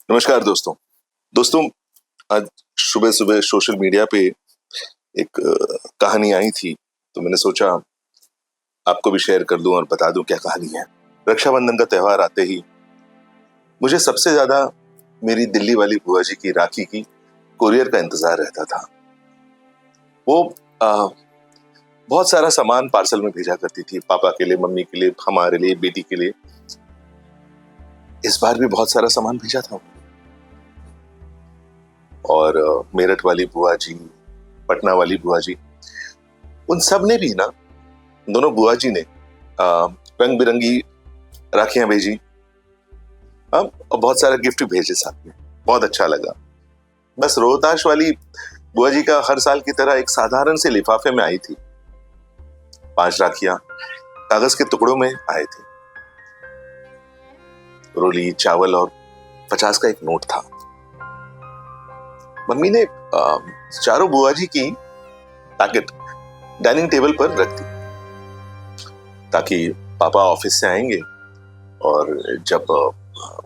नमस्कार दोस्तों। दोस्तों, आज सुबह सुबह सोशल मीडिया पे एक कहानी आई थी, तो मैंने सोचा आपको भी शेयर कर दूं और बता दूं क्या कहानी है। रक्षाबंधन का त्योहार आते ही मुझे सबसे ज्यादा मेरी दिल्ली वाली बुआ जी की राखी की कुरियर का इंतजार रहता था। वो बहुत सारा सामान पार्सल में भेजा करती थी, पापा के लिए, मम्मी के लिए, हमारे लिए, बेटी के लिए। इस बार भी बहुत सारा सामान भेजा था और मेरठ वाली बुआ जी, पटना वाली बुआ जी, उन सब ने भी ना, दोनों बुआ जी ने रंग बिरंगी राखियां भेजी और बहुत सारा गिफ्ट भेजे साथ में। बहुत अच्छा लगा। बस रोहताश वाली बुआ जी का हर साल की तरह एक साधारण से लिफाफे में आई थी। 5 राखियां कागज के टुकड़ों में आए थे। रोली, चावल और 50 का एक नोट था। मम्मी ने चारों बुआ जी की पैकेट डाइनिंग टेबल पर रख दी ताकि पापा ऑफिस से आएंगे और जब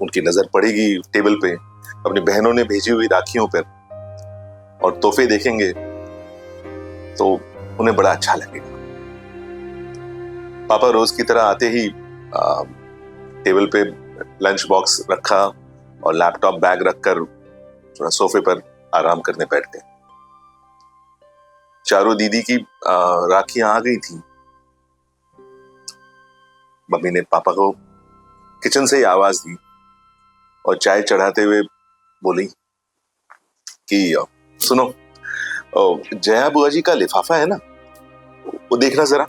उनकी नजर पड़ेगी टेबल पे अपनी बहनों ने भेजी हुई राखियों पर और तोहफे देखेंगे तो उन्हें बड़ा अच्छा लगेगा। पापा रोज की तरह आते ही टेबल पे लंच बॉक्स रखा और लैपटॉप बैग रखकर थोड़ा सोफे पर आराम करने बैठ गए। चारों दीदी की राखियां आ गई थी। मम्मी ने पापा को किचन से ही आवाज दी और चाय चढ़ाते हुए बोली कि सुनो, जया बुआ जी का लिफाफा है ना, वो देखना जरा।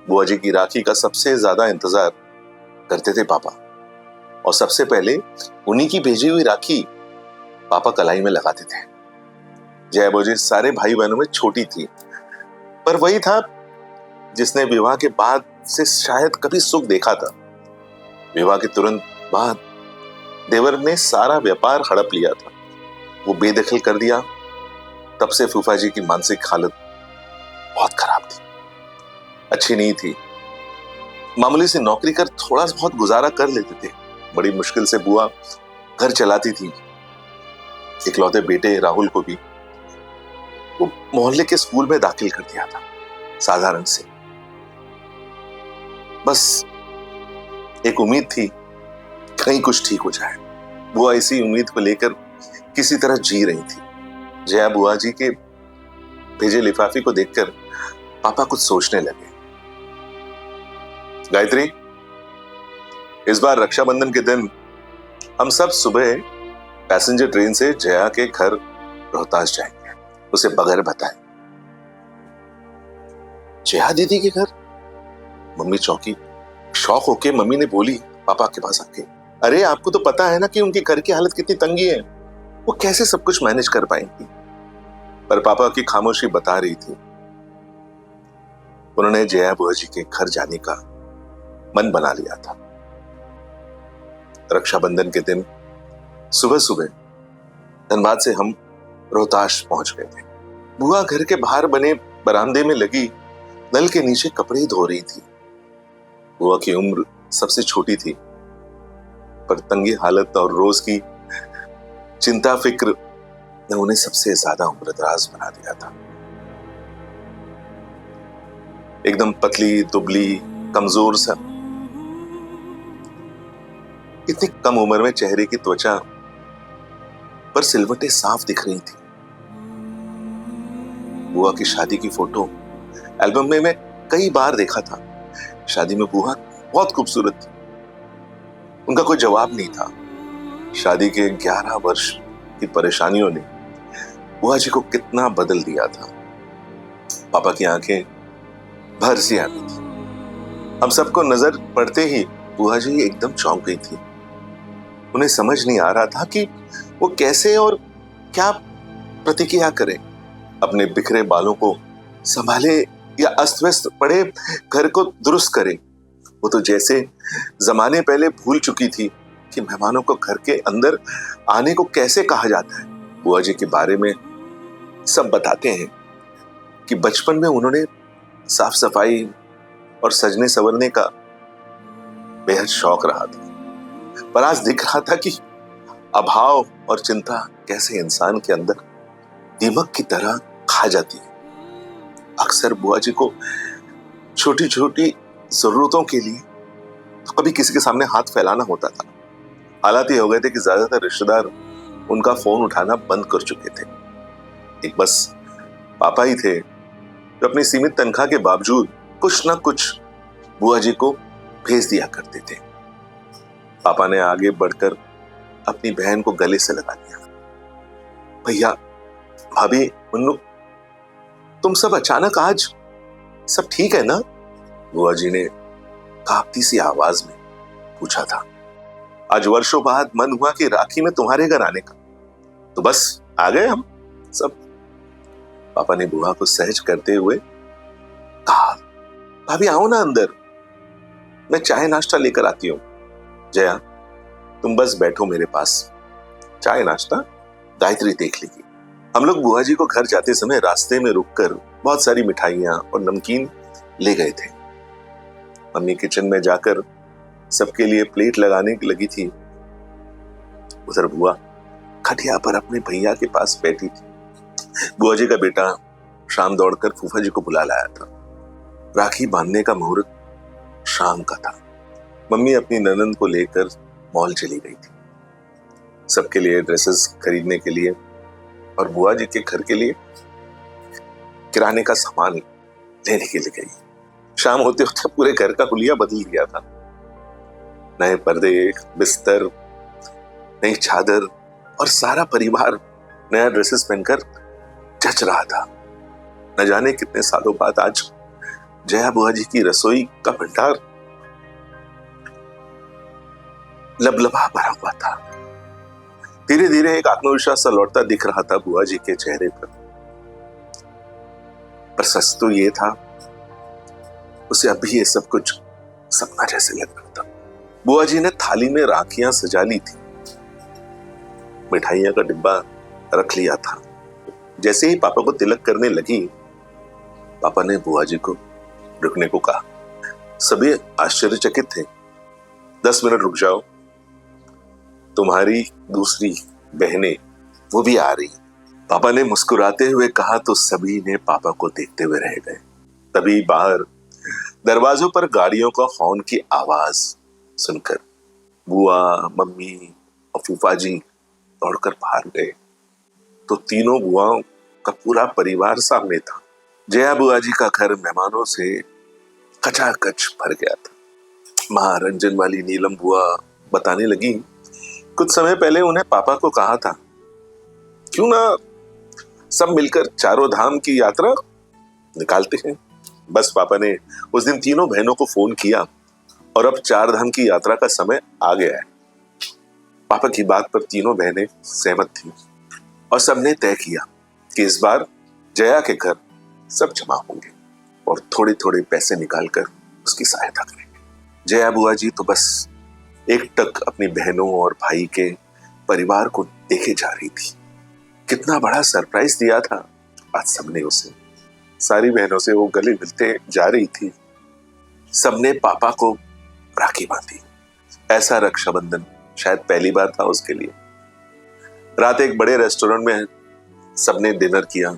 बुआ जी की राखी का सबसे ज्यादा इंतजार करते थे पापा और सबसे पहले उन्हीं की भेजी हुई राखी पापा कलाई में लगाते थे। जया बुआ जी सारे भाई बहनों में छोटी थी, पर वही था जिसने विवाह के बाद से शायद कभी सुख देखा था। विवाह के तुरंत बाद देवर ने सारा व्यापार हड़प लिया था। वो बेदखल कर दिया। तब से फूफा जी की मानसिक हालत बहुत खराब थी, अच्छी नहीं थी। मामूली सी नौकरी कर थोड़ा बहुत गुजारा कर लेते थे। बड़ी मुश्किल से बुआ घर चलाती थी। इकलौते बेटे राहुल को भी वो मोहल्ले के स्कूल में दाखिल कर दिया था, साधारण से। बस एक उम्मीद थी कहीं कुछ ठीक हो जाए। बुआ इसी उम्मीद को लेकर किसी तरह जी रही थी। जया बुआ जी के भेजे लिफाफे को देखकर पापा कुछ सोचने लगे। गायत्री, इस बार रक्षाबंधन के दिन हम सब सुबह पैसेंजर ट्रेन से जया के घर रोहतास जाएंगे, उसे बगैर बताए। जया दीदी के घर? मम्मी चौंकी। शौक होके मम्मी ने बोली पापा के पास आके, अरे आपको तो पता है ना कि उनके घर की हालत कितनी तंगी है, वो कैसे सब कुछ मैनेज कर पाएंगी। पर पापा की खामोशी बता रही थी उन्होंने जया बुआ जी के घर जाने का मन बना लिया था। रक्षाबंधन के दिन सुबह सुबह धनबाद से हम रोहतास पहुंच गए थे। बुआ घर के बाहर बने बरामदे में लगी नल के नीचे कपड़े धो रही थी। बुआ की उम्र सबसे छोटी थी, पर तंगी हालत और रोज की चिंता फिक्र ने उन्हें सबसे ज्यादा उम्रदराज बना दिया था। एकदम पतली, दुबली, कमजोर सा। इतनी कम उम्र में चेहरे की त्वचा पर सिलवटें साफ दिख रही थी। बुआ की शादी की फोटो एल्बम में मैं कई बार देखा था। शादी में बुआ बहुत खूबसूरत थी। उनका कोई जवाब नहीं था। शादी के 11 वर्ष की परेशानियों ने बुआ जी को कितना बदल दिया था। पापा की आंखें भर सी आ गई थी। हम सबको नजर पड़ते ही बुआ जी एकदम चौंक गई थी। उन्हें समझ नहीं आ रहा था कि वो कैसे और क्या प्रतिक्रिया करें। अपने बिखरे बालों को संभाले या अस्त व्यस्त पड़े घर को दुरुस्त करे। वो तो जैसे जमाने पहले भूल चुकी थी कि मेहमानों को घर के अंदर आने को कैसे कहा जाता है। बुआ जी के बारे में सब बताते हैं कि बचपन में उन्होंने साफ सफाई और सजने संवरने का बेहद शौक रहा था, पर आज दिख रहा था कि अभाव और चिंता कैसे इंसान के अंदर दीमक की तरह खा जाती है। अक्सर बुआ जी को छोटी छोटी जरूरतों के लिए तो कभी किसी के सामने हाथ फैलाना होता था। हालात ये हो गए थे कि ज्यादातर रिश्तेदार उनका फोन उठाना बंद कर चुके थे। एक बस पापा ही थे जो अपनी सीमित तनख्वाह के बावजूद कुछ ना कुछ बुआ जी को भेज दिया करते थे। पापा ने आगे बढ़कर अपनी बहन को गले से लगा लिया। भैया, भाभी, मुन्नू, तुम सब अचानक आज सब ठीक है ना? बुआ जी ने कांपती सी आवाज में पूछा था। आज वर्षों बाद मन हुआ कि राखी में तुम्हारे घर आने का, तो बस आ गए हम सब। पापा ने बुआ को सहज करते हुए कहा, भाभी आओ ना अंदर, मैं चाय नाश्ता लेकर आती हूँ। जया, तुम बस बैठो मेरे पास, चाय नाश्ता गायत्री देख लेगी। हम लोग बुआ जी को घर जाते समय रास्ते में रुककर बहुत सारी मिठाइयां और नमकीन ले गए थे। मम्मी किचन में जाकर सबके लिए प्लेट लगाने लगी थी। उधर बुआ खटिया पर अपने भैया के पास बैठी थी। बुआ जी का बेटा शाम दौड़कर फूफा जी को बुला लाया था। राखी बांधने का मुहूर्त शाम का था। मम्मी अपनी ननंद को लेकर मॉल चली गई थी, सबके लिए ड्रेसेस खरीदने के लिए और बुआ जी के घर के लिए किराने का सामान लेने के लिए गई। शाम होते होते पूरे घर का हुलिया बदल गया था। नए पर्दे, बिस्तर, नई चादर और सारा परिवार नया ड्रेसेस पहनकर जच रहा था। न जाने कितने सालों बाद आज जया बुआ जी की रसोई का भंडार लबलबा भरा हुआ था। धीरे धीरे एक आत्मविश्वास सा लौटता दिख रहा था बुआ जी के चेहरे पर सच तो ये था, उसे अभी ये सब कुछ सपना जैसे लग रहा था। बुआ जी ने थाली में राखियां सजा ली थी, मिठाइयां का डिब्बा रख लिया था। जैसे ही पापा को तिलक करने लगी, पापा ने बुआ जी को रुकने को कहा। सभी आश्चर्यचकित थे। 10 मिनट रुक जाओ, तुम्हारी दूसरी बहनें वो भी आ रही। पापा ने मुस्कुराते हुए कहा तो सभी ने पापा को देखते हुए रह गए। तभी बाहर दरवाजों पर गाड़ियों का हॉर्न की आवाज सुनकर बुआ, मम्मी और फूफा जी दौड़कर बाहर गए तो तीनों बुआओं का पूरा परिवार सामने था। जया बुआ जी का घर मेहमानों से कचाकच भर गया था। मां रंजन वाली नीलम बुआ बताने लगी, कुछ समय पहले उन्हें पापा को कहा था, क्यों ना सब मिलकर चारों धाम की यात्रा निकालते हैं। बस पापा ने उस दिन तीनों बहनों को फोन किया और अब 4 धाम की यात्रा का समय आ गया है। पापा की बात पर तीनों बहनें सहमत थीं और सबने तय किया कि इस बार जया के घर सब जमा होंगे और थोड़े थोड़े पैसे निकालकर उसकी सहायता करेंगे। जया बुआ जी तो बस एकटक अपनी बहनों और भाई के परिवार को देखे जा रही थी। कितना बड़ा सरप्राइज दिया था आज सबने उसे। सारी बहनों से वो गले मिलते जा रही थी। सबने पापा को राखी बांधी। ऐसा रक्षाबंधन शायद पहली बार था उसके लिए। रात एक बड़े रेस्टोरेंट में सबने डिनर किया।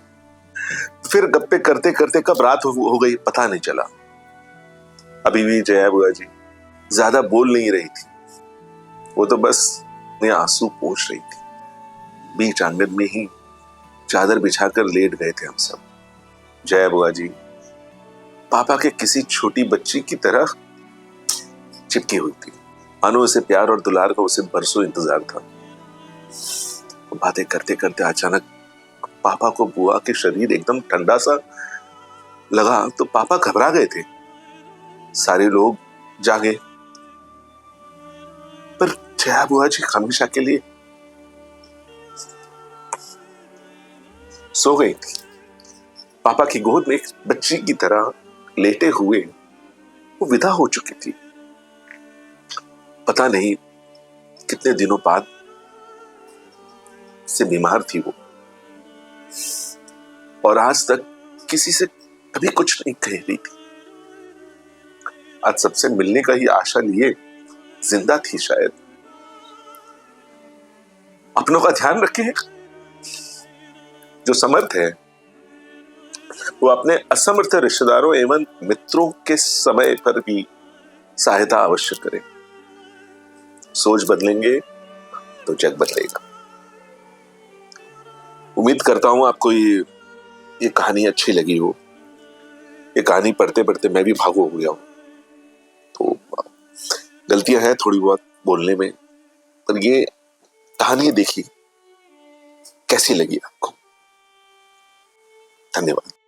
फिर गप्पे करते करते कब रात हो गई पता नहीं चला। अभी भी जया बुआ जी ज्यादा बोल नहीं रही थी, वो तो बस अपने आंसू पोंछ रही थी। बीच आंगन में ही चादर बिछाकर लेट गए थे हम सब। जया बुआ जी पापा के किसी छोटी बच्ची की तरह चिपकी हुई थी, मानो उसे प्यार और दुलार का उसे बरसों इंतजार था। बातें करते करते अचानक पापा को बुआ के शरीर एकदम ठंडा सा लगा तो पापा घबरा गए थे। सारे लोग जागे, पर जया बुआ जी हमेशा के लिए सो गई थी। पापा की गोद में एक बच्ची की तरह लेटे हुए वो विदा हो चुकी थी। पता नहीं कितने दिनों बाद से बीमार थी वो, और आज तक किसी से कभी कुछ नहीं कह रही थी। आज सबसे मिलने का ही आशा लिए जिंदा थी शायद। अपनों का ध्यान रखें। जो समर्थ है वो अपने असमर्थ रिश्तेदारों एवं मित्रों के समय पर भी सहायता अवश्य करें। सोच बदलेंगे तो जग बदलेगा। उम्मीद करता हूं आपको ये कहानी अच्छी लगी हो। ये कहानी पढ़ते पढ़ते मैं भी भावुक हो गया हूं। तो गलतियां हैं थोड़ी बहुत बोलने में, पर ये कहानी देखी कैसी लगी आपको? धन्यवाद।